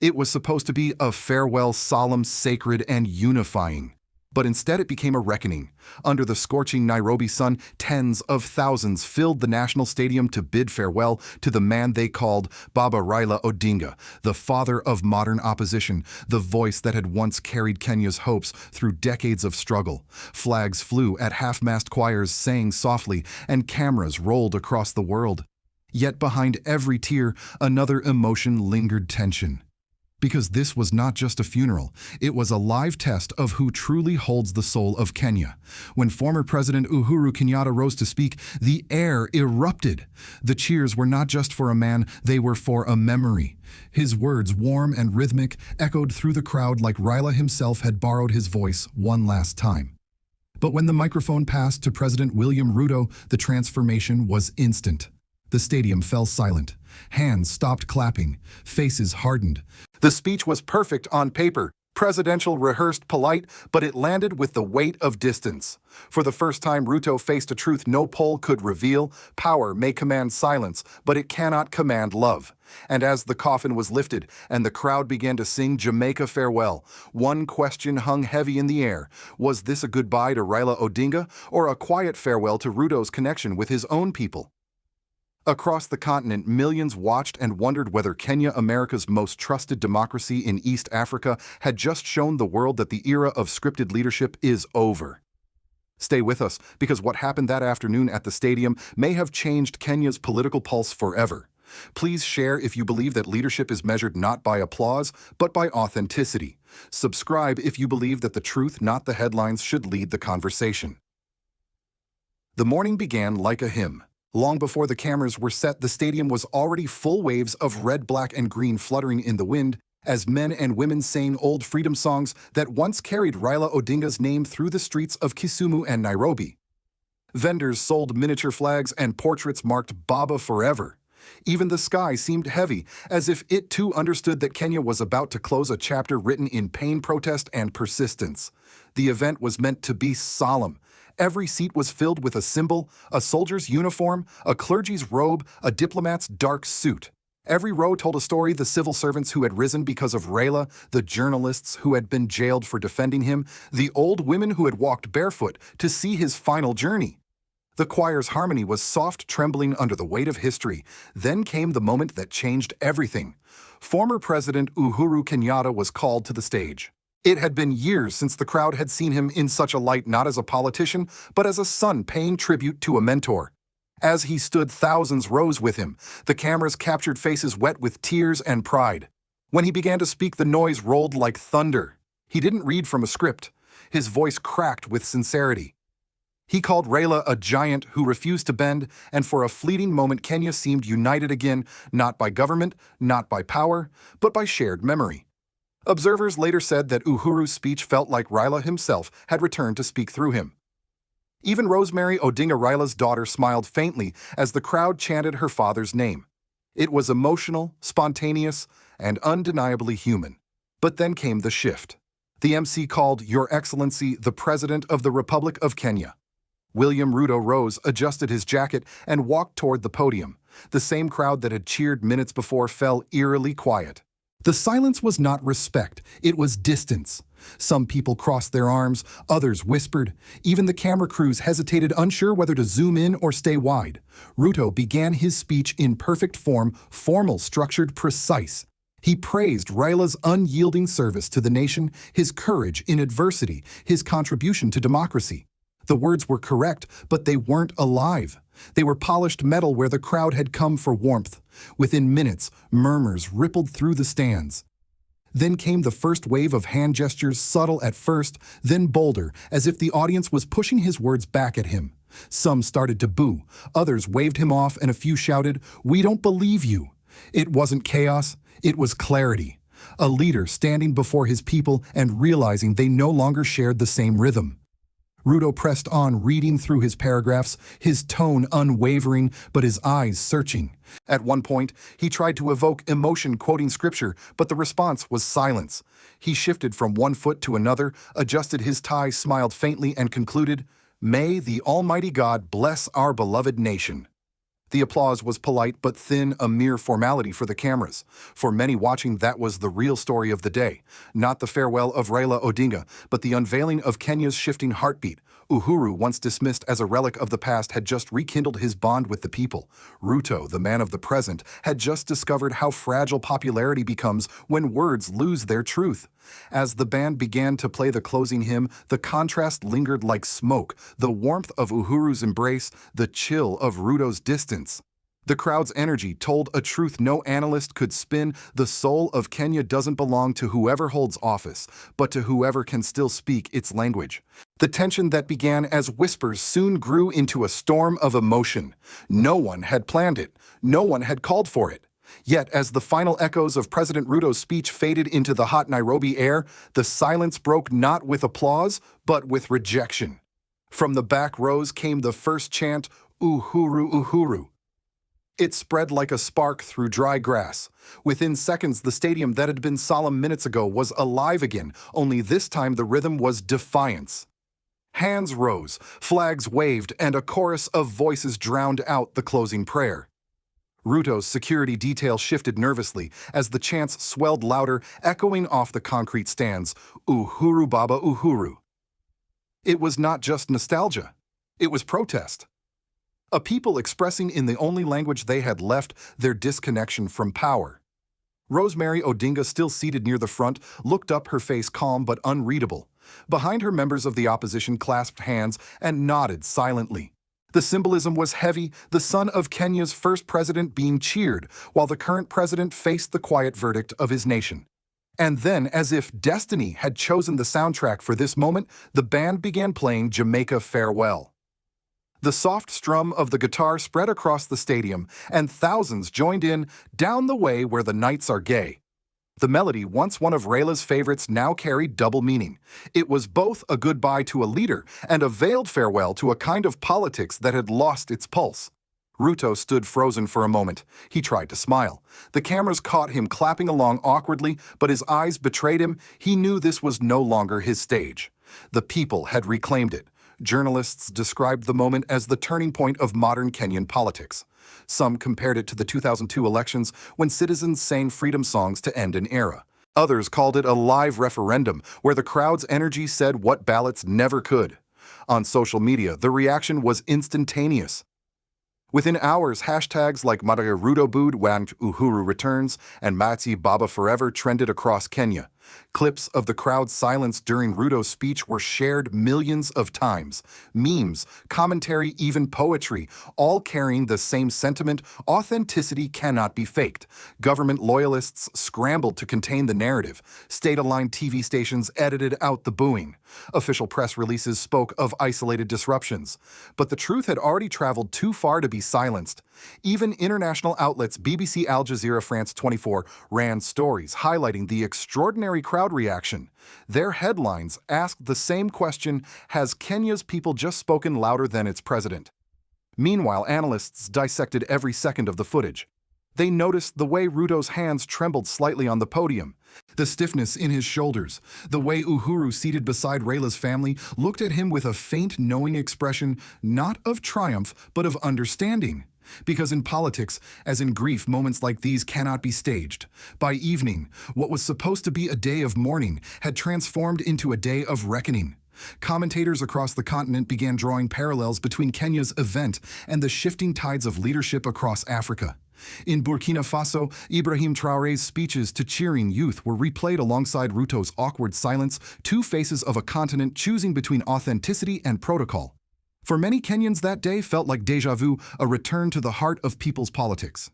It was supposed to be a farewell, solemn, sacred, and unifying. But instead it became a reckoning. Under the scorching Nairobi sun, tens of thousands filled the national stadium to bid farewell to the man they called Baba Raila Odinga, the father of modern opposition, the voice that had once carried Kenya's hopes through decades of struggle. Flags flew at half-mast choirs sang softly, and cameras rolled across the world. Yet behind every tear, another emotion lingered: tension. Because this was not just a funeral, it was a live test of who truly holds the soul of Kenya. When former President Uhuru Kenyatta rose to speak, the air erupted. The cheers were not just for a man, they were for a memory. His words, warm and rhythmic, echoed through the crowd like Raila himself had borrowed his voice one last time. But when the microphone passed to President William Ruto, the transformation was instant. The stadium fell silent. Hands stopped clapping. Faces hardened. The speech was perfect on paper, presidential, rehearsed, polite, but it landed with the weight of distance. For the first time, Ruto faced a truth no poll could reveal: power may command silence, but it cannot command love. And as the coffin was lifted and the crowd began to sing Jamaica Farewell, one question hung heavy in the air. Was this a goodbye to Raila Odinga, or a quiet farewell to Ruto's connection with his own people? Across the continent, millions watched and wondered whether Kenya, America's most trusted democracy in East Africa, had just shown the world that the era of scripted leadership is over. Stay with us, because what happened that afternoon at the stadium may have changed Kenya's political pulse forever. Please share if you believe that leadership is measured not by applause, but by authenticity. Subscribe if you believe that the truth, not the headlines, should lead the conversation. The morning began like a hymn. Long before the cameras were set, the stadium was already full, waves of red, black, and green fluttering in the wind as men and women sang old freedom songs that once carried Raila Odinga's name through the streets of Kisumu and Nairobi. Vendors sold miniature flags and portraits marked Baba Forever. Even the sky seemed heavy, as if it too understood that Kenya was about to close a chapter written in pain, protest, and persistence. The event was meant to be solemn. Every seat was filled with a symbol: a soldier's uniform, a clergy's robe, a diplomat's dark suit. Every row told a story: the civil servants who had risen because of Raila, the journalists who had been jailed for defending him, the old women who had walked barefoot to see his final journey. The choir's harmony was soft, trembling under the weight of history. Then came the moment that changed everything. Former President Uhuru Kenyatta was called to the stage. It had been years since the crowd had seen him in such a light, not as a politician, but as a son paying tribute to a mentor. As he stood, thousands rose with him. The cameras captured faces wet with tears and pride. When he began to speak, the noise rolled like thunder. He didn't read from a script. His voice cracked with sincerity. He called Raila a giant who refused to bend, and for a fleeting moment Kenya seemed united again, not by government, not by power, but by shared memory. Observers later said that Uhuru's speech felt like Raila himself had returned to speak through him. Even Rosemary Odinga, Raila's daughter, smiled faintly as the crowd chanted her father's name. It was emotional, spontaneous, and undeniably human. But then came the shift. The MC called, "Your Excellency, the President of the Republic of Kenya." William Ruto rose, adjusted his jacket, and walked toward the podium. The same crowd that had cheered minutes before fell eerily quiet. The silence was not respect, it was distance. Some people crossed their arms, others whispered. Even the camera crews hesitated, unsure whether to zoom in or stay wide. Ruto began his speech in perfect form, formal, structured, precise. He praised Raila's unyielding service to the nation, his courage in adversity, his contribution to democracy. The words were correct, but they weren't alive. They were polished metal where the crowd had come for warmth. Within minutes, murmurs rippled through the stands. Then came the first wave of hand gestures, subtle at first, then bolder, as if the audience was pushing his words back at him. Some started to boo, others waved him off, and a few shouted, "We don't believe you." It wasn't chaos, it was clarity. A leader standing before his people and realizing they no longer shared the same rhythm. Ruto pressed on, reading through his paragraphs, his tone unwavering, but his eyes searching. At one point, he tried to evoke emotion quoting scripture, but the response was silence. He shifted from one foot to another, adjusted his tie, smiled faintly, and concluded, "May the Almighty God bless our beloved nation." The applause was polite but thin, a mere formality for the cameras. For many watching, that was the real story of the day. Not the farewell of Raila Odinga, but the unveiling of Kenya's shifting heartbeat. Uhuru, once dismissed as a relic of the past, had just rekindled his bond with the people. Ruto, the man of the present, had just discovered how fragile popularity becomes when words lose their truth. As the band began to play the closing hymn, the contrast lingered like smoke, the warmth of Uhuru's embrace, the chill of Ruto's distance. The crowd's energy told a truth no analyst could spin. The soul of Kenya doesn't belong to whoever holds office, but to whoever can still speak its language. The tension that began as whispers soon grew into a storm of emotion. No one had planned it. No one had called for it. Yet, as the final echoes of President Ruto's speech faded into the hot Nairobi air, the silence broke not with applause, but with rejection. From the back rows came the first chant, Uhuru, Uhuru. It spread like a spark through dry grass. Within seconds, the stadium that had been solemn minutes ago was alive again, only this time the rhythm was defiance. Hands rose, flags waved, and a chorus of voices drowned out the closing prayer. Ruto's security detail shifted nervously as the chants swelled louder, echoing off the concrete stands, Uhuru Baba Uhuru. It was not just nostalgia. It was protest. A people expressing in the only language they had left their disconnection from power. Rosemary Odinga, still seated near the front, looked up, her face calm but unreadable. Behind her, members of the opposition clasped hands and nodded silently. The symbolism was heavy, the son of Kenya's first president being cheered, while the current president faced the quiet verdict of his nation. And then, as if destiny had chosen the soundtrack for this moment, the band began playing Jamaica Farewell. The soft strum of the guitar spread across the stadium, and thousands joined in, down the way where the nights are gay. The melody, once one of Raila's favorites, now carried double meaning. It was both a goodbye to a leader and a veiled farewell to a kind of politics that had lost its pulse. Ruto stood frozen for a moment. He tried to smile. The cameras caught him clapping along awkwardly, but his eyes betrayed him. He knew this was no longer his stage. The people had reclaimed it. Journalists described the moment as the turning point of modern Kenyan politics. Some compared it to the 2002 elections when citizens sang freedom songs to end an era. Others called it a live referendum where the crowd's energy said what ballots never could. On social media, the reaction was instantaneous. Within hours, hashtags like Maraga Ruto Bood when Uhuru returns and Matsi Baba Forever trended across Kenya. Clips of the crowd's silence during Ruto's speech were shared millions of times. Memes, commentary, even poetry, all carrying the same sentiment: authenticity cannot be faked. Government loyalists scrambled to contain the narrative. State-aligned TV stations edited out the booing. Official press releases spoke of isolated disruptions. But the truth had already traveled too far to be silenced. Even international outlets BBC Al Jazeera France 24 ran stories highlighting the extraordinary crowd reaction. Their headlines asked the same question: has Kenya's people just spoken louder than its president? Meanwhile, analysts dissected every second of the footage. They noticed the way Ruto's hands trembled slightly on the podium, the stiffness in his shoulders, the way Uhuru, seated beside Raila's family, looked at him with a faint, knowing expression, not of triumph, but of understanding. Because in politics, as in grief, moments like these cannot be staged. By evening, what was supposed to be a day of mourning had transformed into a day of reckoning. Commentators across the continent began drawing parallels between Kenya's event and the shifting tides of leadership across Africa. In Burkina Faso, Ibrahim Traoré's speeches to cheering youth were replayed alongside Ruto's awkward silence, two faces of a continent choosing between authenticity and protocol. For many Kenyans, that day felt like déjà vu, a return to the heart of people's politics.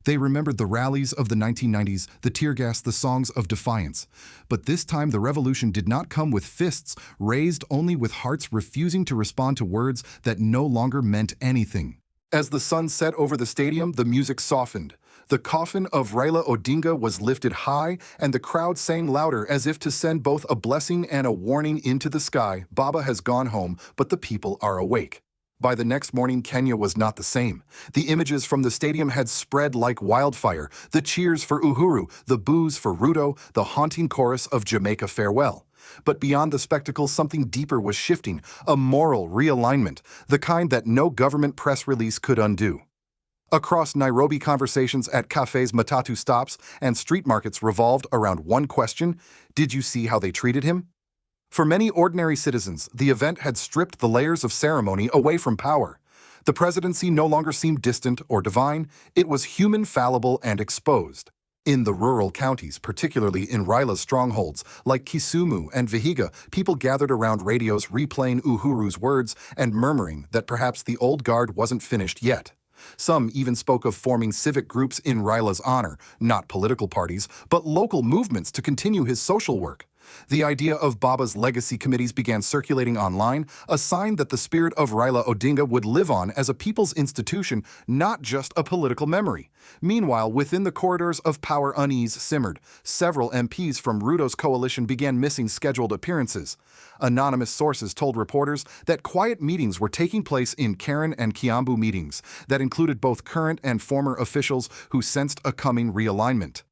They remembered the rallies of the 1990s, the tear gas, the songs of defiance. But this time the revolution did not come with fists raised, only with hearts refusing to respond to words that no longer meant anything. As the sun set over the stadium, the music softened. The coffin of Raila Odinga was lifted high, and the crowd sang louder as if to send both a blessing and a warning into the sky. Baba has gone home, but the people are awake. By the next morning, Kenya was not the same. The images from the stadium had spread like wildfire: the cheers for Uhuru, the boos for Ruto, the haunting chorus of Jamaica Farewell. But beyond the spectacle, something deeper was shifting, a moral realignment, the kind that no government press release could undo. Across Nairobi, conversations at cafes, matatu stops, and street markets revolved around one question: did you see how they treated him? For many ordinary citizens, the event had stripped the layers of ceremony away from power. The presidency no longer seemed distant or divine, it was human, fallible, and exposed. In the rural counties, particularly in Raila's strongholds like Kisumu and Vihiga, people gathered around radios replaying Uhuru's words and murmuring that perhaps the old guard wasn't finished yet. Some even spoke of forming civic groups in Raila's honor, not political parties, but local movements to continue his social work. The idea of Baba's legacy committees began circulating online, a sign that the spirit of Raila Odinga would live on as a people's institution, not just a political memory. Meanwhile, within the corridors of power, unease simmered. Several MPs from Ruto's coalition began missing scheduled appearances. Anonymous sources told reporters that quiet meetings were taking place in Karen and Kiambu meetings that included both current and former officials who sensed a coming realignment.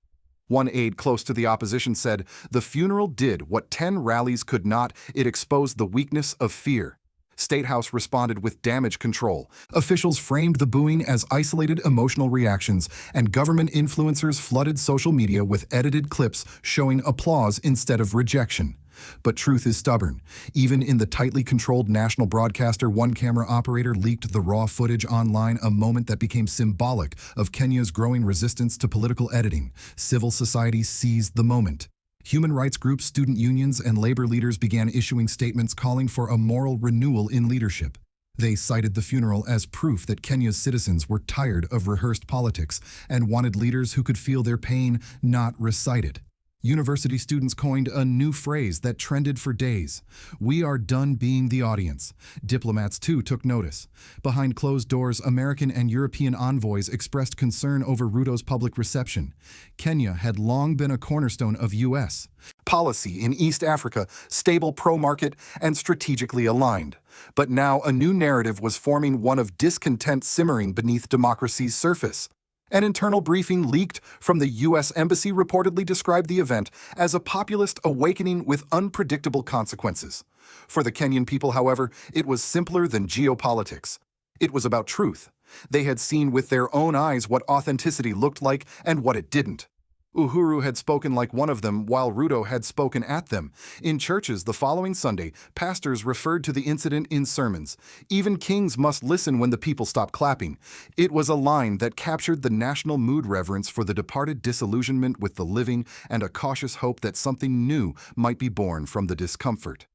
One aide close to the opposition said, "The funeral did what 10 rallies could not. It exposed the weakness of fear." State House responded with damage control. Officials framed the booing as isolated emotional reactions, and government influencers flooded social media with edited clips showing applause instead of rejection. But truth is stubborn. Even in the tightly controlled national broadcaster, one camera operator leaked the raw footage online, a moment that became symbolic of Kenya's growing resistance to political editing. Civil society seized the moment. Human rights groups, student unions, and labor leaders began issuing statements calling for a moral renewal in leadership. They cited the funeral as proof that Kenya's citizens were tired of rehearsed politics and wanted leaders who could feel their pain, not recite it. University students coined a new phrase that trended for days: "We are done being the audience." Diplomats, too, took notice. Behind closed doors, American and European envoys expressed concern over Ruto's public reception. Kenya had long been a cornerstone of U.S. policy in East Africa, stable, pro-market, and strategically aligned. But now a new narrative was forming, one of discontent simmering beneath democracy's surface. An internal briefing leaked from the U.S. Embassy reportedly described the event as a populist awakening with unpredictable consequences. For the Kenyan people, however, it was simpler than geopolitics. It was about truth. They had seen with their own eyes what authenticity looked like and what it didn't. Uhuru had spoken like one of them, while Ruto had spoken at them. In churches the following Sunday, pastors referred to the incident in sermons. "Even kings must listen when the people stop clapping." It was a line that captured the national mood, reverence for the departed, disillusionment with the living, and a cautious hope that something new might be born from the discomfort.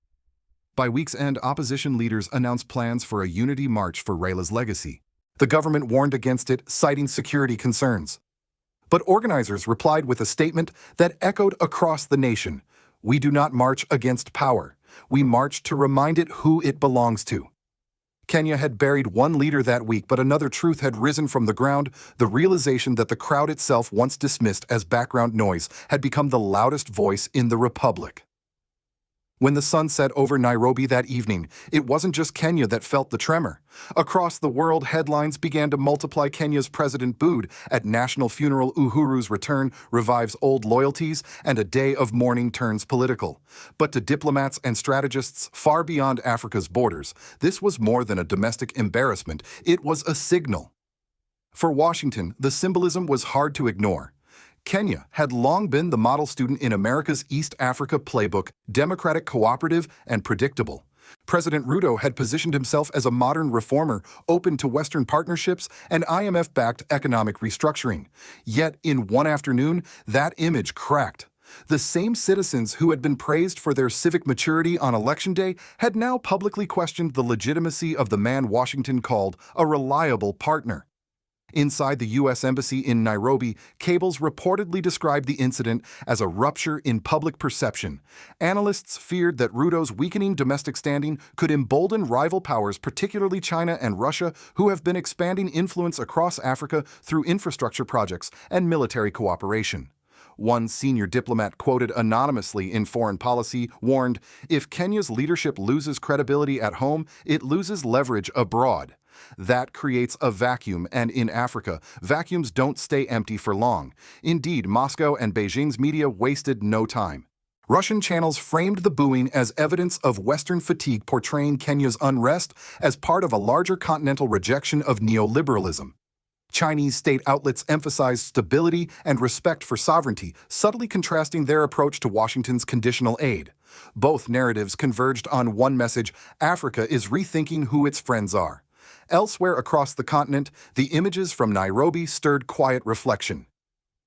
By week's end, opposition leaders announced plans for a unity march for Raila's legacy. The government warned against it, citing security concerns. But organizers replied with a statement that echoed across the nation: "We do not march against power. We march to remind it who it belongs to." Kenya had buried one leader that week, but another truth had risen from the ground: the realization that the crowd itself, once dismissed as background noise, had become the loudest voice in the republic. When the sun set over Nairobi that evening, it wasn't just Kenya that felt the tremor. Across the world, headlines began to multiply. Kenya's president booed at national funeral, Uhuru's return revives old loyalties, and a day of mourning turns political. But to diplomats and strategists far beyond Africa's borders, this was more than a domestic embarrassment. It was a signal. For Washington, the symbolism was hard to ignore. Kenya had long been the model student in America's East Africa playbook: democratic, cooperative, and predictable. President Ruto had positioned himself as a modern reformer, open to Western partnerships and IMF-backed economic restructuring. Yet, in one afternoon, that image cracked. The same citizens who had been praised for their civic maturity on Election Day had now publicly questioned the legitimacy of the man Washington called a reliable partner. Inside the U.S. Embassy in Nairobi, cables reportedly described the incident as a rupture in public perception. Analysts feared that Ruto's weakening domestic standing could embolden rival powers, particularly China and Russia, who have been expanding influence across Africa through infrastructure projects and military cooperation. One senior diplomat quoted anonymously in Foreign Policy warned, "If Kenya's leadership loses credibility at home, it loses leverage abroad." That creates a vacuum, and in Africa, vacuums don't stay empty for long. Indeed, Moscow and Beijing's media wasted no time. Russian channels framed the booing as evidence of Western fatigue, portraying Kenya's unrest as part of a larger continental rejection of neoliberalism. Chinese state outlets emphasized stability and respect for sovereignty, subtly contrasting their approach to Washington's conditional aid. Both narratives converged on one message: Africa is rethinking who its friends are. Elsewhere across the continent, the images from Nairobi stirred quiet reflection.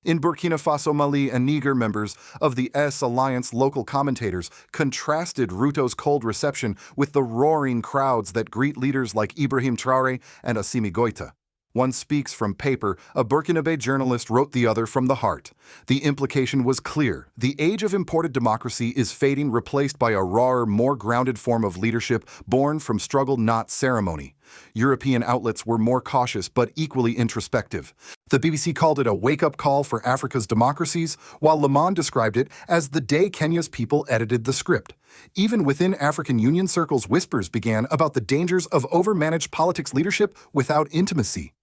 In Burkina Faso, Mali, and Niger, members of the S Alliance local commentators contrasted Ruto's cold reception with the roaring crowds that greet leaders like Ibrahim Traore and Assimi Goïta. One speaks from paper, a Burkinabe journalist wrote the other from the heart. The implication was clear: the age of imported democracy is fading, replaced by a rawer, more grounded form of leadership born from struggle, not ceremony. European outlets were more cautious but equally introspective. The BBC called it a wake-up call for Africa's democracies, while Le Monde described it as the day Kenya's people edited the script. Even within African Union circles, whispers began about the dangers of overmanaged politics leadership without intimacy.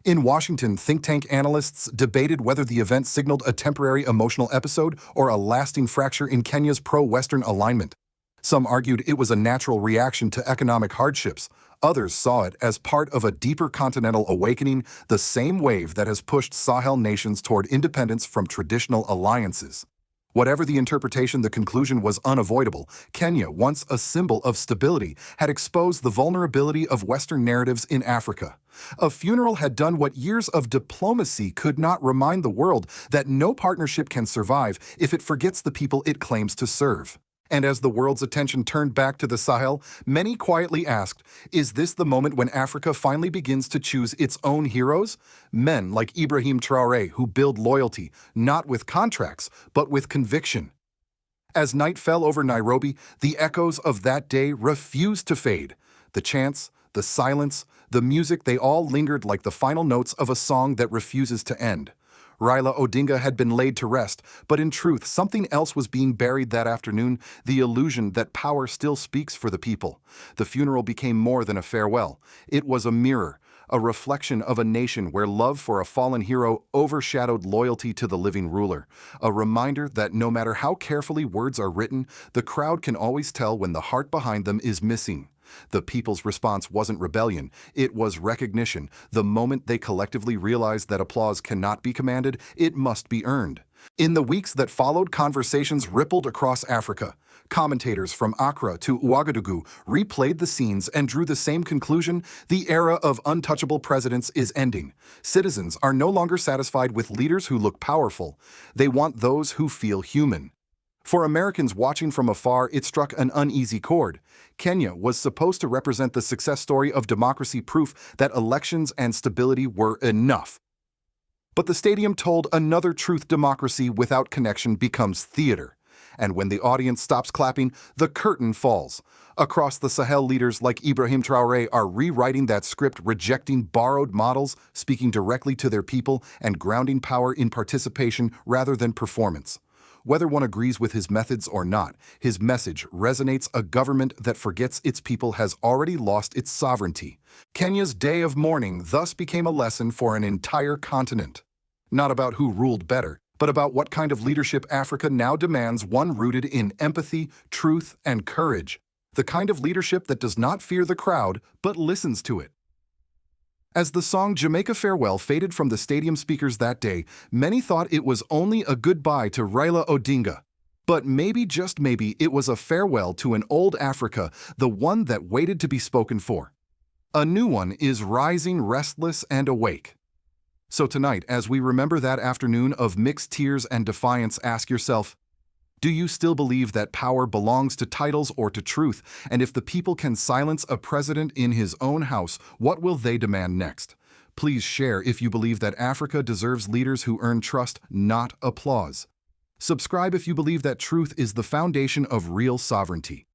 In Washington, think tank analysts debated whether the event signaled a temporary emotional episode or a lasting fracture in Kenya's pro-Western alignment. Some argued it was a natural reaction to economic hardships. Others saw it as part of a deeper continental awakening, the same wave that has pushed Sahel nations toward independence from traditional alliances. Whatever the interpretation, the conclusion was unavoidable. Kenya, once a symbol of stability, had exposed the vulnerability of Western narratives in Africa. A funeral had done what years of diplomacy could not: remind the world that no partnership can survive if it forgets the people it claims to serve. And as the world's attention turned back to the Sahel, many quietly asked, is this the moment when Africa finally begins to choose its own heroes? Men like Ibrahim Traoré, who build loyalty, not with contracts, but with conviction. As night fell over Nairobi, the echoes of that day refused to fade. The chants, the silence, the music, they all lingered like the final notes of a song that refuses to end. Raila Odinga had been laid to rest, but in truth, something else was being buried that afternoon: the illusion that power still speaks for the people. The funeral became more than a farewell. It was a mirror, a reflection of a nation where love for a fallen hero overshadowed loyalty to the living ruler. A reminder that no matter how carefully words are written, the crowd can always tell when the heart behind them is missing. The people's response wasn't rebellion, it was recognition. The moment they collectively realized that applause cannot be commanded, it must be earned. In the weeks that followed, conversations rippled across Africa. Commentators from Accra to Ouagadougou replayed the scenes and drew the same conclusion: the era of untouchable presidents is ending. Citizens are no longer satisfied with leaders who look powerful. They want those who feel human. For Americans watching from afar, it struck an uneasy chord. Kenya was supposed to represent the success story of democracy, proof that elections and stability were enough. But the stadium told another truth: democracy without connection becomes theater. And when the audience stops clapping, the curtain falls. Across the Sahel, leaders like Ibrahim Traoré are rewriting that script, rejecting borrowed models, speaking directly to their people, and grounding power in participation rather than performance. Whether one agrees with his methods or not, his message resonates: a government that forgets its people has already lost its sovereignty. Kenya's day of mourning thus became a lesson for an entire continent. Not about who ruled better, but about what kind of leadership Africa now demands: one rooted in empathy, truth, and courage. The kind of leadership that does not fear the crowd, but listens to it. As the song Jamaica Farewell faded from the stadium speakers that day, many thought it was only a goodbye to Raila Odinga. But maybe, just maybe, it was a farewell to an old Africa, the one that waited to be spoken for. A new one is rising, restless and awake. So tonight, as we remember that afternoon of mixed tears and defiance, ask yourself, do you still believe that power belongs to titles or to truth? And if the people can silence a president in his own house, what will they demand next? Please share if you believe that Africa deserves leaders who earn trust, not applause. Subscribe if you believe that truth is the foundation of real sovereignty.